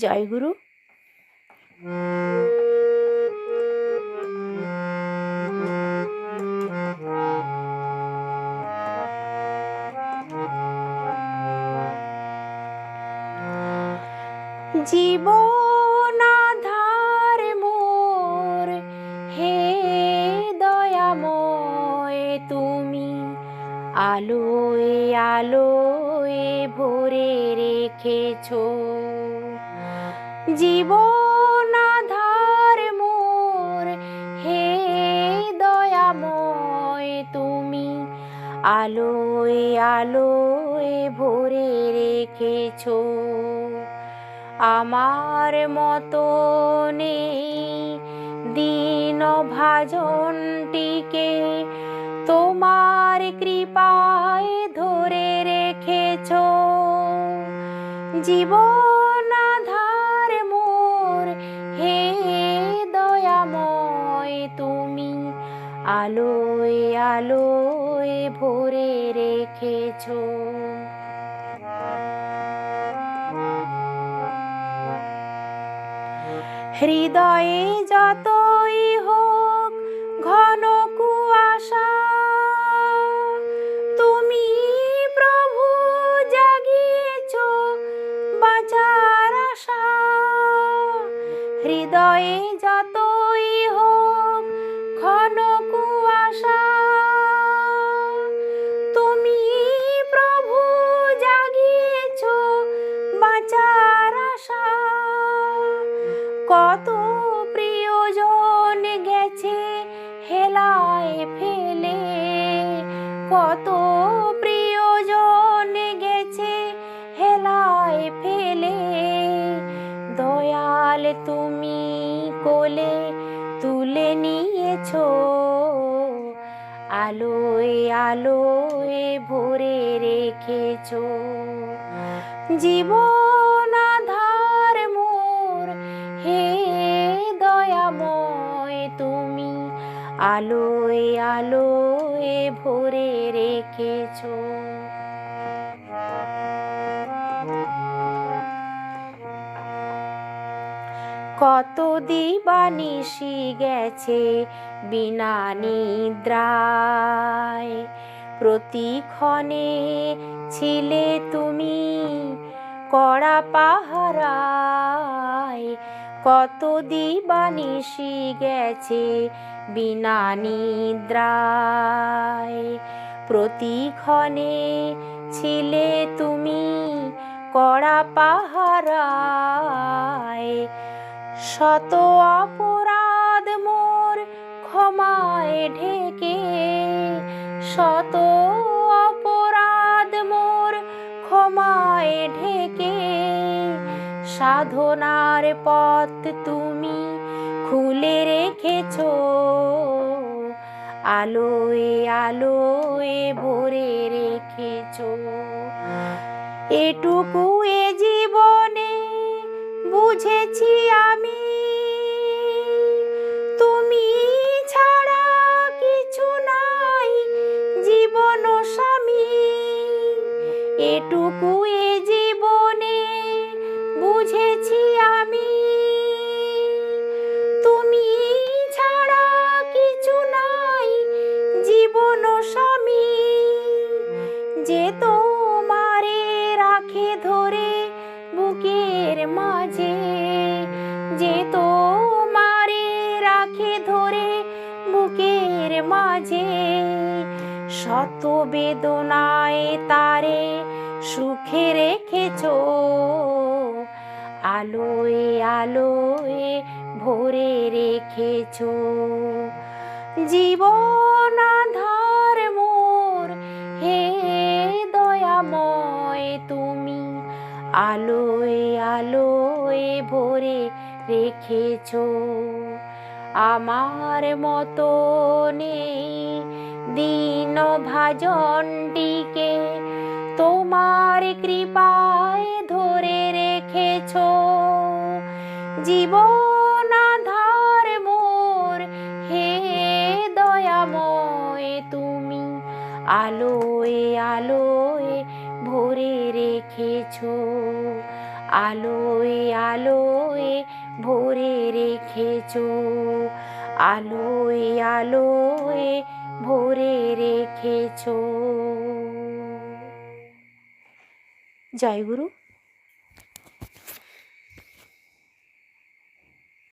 জয় গুরু। জীবন আধার মোর, হে দয়াময় তুমি আলোয় আলোয় ভরে রেখেছো। জীবন আধার মোর, হে দয়াময় তুমি আলোয় আলোয় ভরে রেখেছো। আমার মতো নেই দীন ভাজনটিকে তোমার কৃপায় ধরে রেখেছো। জীবন আধার মোর, হে দয়াময় তুমি আলোয় আলোয় ভরে রেখেছো। হৃদয়ে যতই হোক ঘন কুয়াশা, তুমি প্রভু জাগিয়েছো বাঁচার আশা। হৃদয়ে যতই হোক ঘন কুয়াশা, তুমি প্রভু জাগিয়েছো বাঁচার আশা। কত প্রিয়জন গেছে হেলায় ফেলে, কত প্রিয়জন গেছে হেলায় ফেলে। দয়াল তুমি কোলে তুলে নিয়েছো, আলোয় আলোয় ভরে রেখেছো। জীবন আধার মোর, হে দয়াময় তুমি আলোয় আলোয় ভরে রেখেছো। কত দিবানিশি গেছে বিনা নিদ্রায়, প্রতিক্ষণে ছিলে তুমি কড়া পাহারায়। কত দিবানিশি গেছে বিনা নিদ্রায়, প্রতিক্ষণে ছিলে তুমি কড়া পাহারায়। শত অপরাধ মোর ক্ষমায় ঢেকে, শত অপরাধ মোর ক্ষমায় ঢেকে। সাধনার পথ তুমি খুলে রেখেছো, আলোয় আলোয় ভরে রেখেছো। এটুকু এ জীবনে বুঝেছি আমি, তুমি ছাড়া কিছু নাই জীবন স্বামী। এটুকু এ জীবনে বুঝেছি আমি, তুমি ছাড়া কিছু নাই জীবন স্বামী। যে তোমারে রাখে ধরে বুকের মাঝে, যে তোমারে রাখে ধরে বুকের মাঝে। শত বেদনায় তারে সুখে রেখেছো, আলোয় আলোয় ভরে রেখেছো। জীবন আধার মোর, হে দয়াময় তুমি আলোয় আলোয় ভরে রেখেছো। আমার মতো নেই দীন ভাজনটিকে তোমার কৃপায় ধরে রেখেছো। জীবন আধার মোর, হে দয়াময় তুমি আলোয় আলোয় ভরে রেখেছো। আলোয় আলোয় ভরে রেখেছো, আলোয় আলোয় ভরে রেখেছো। জয় গুরু।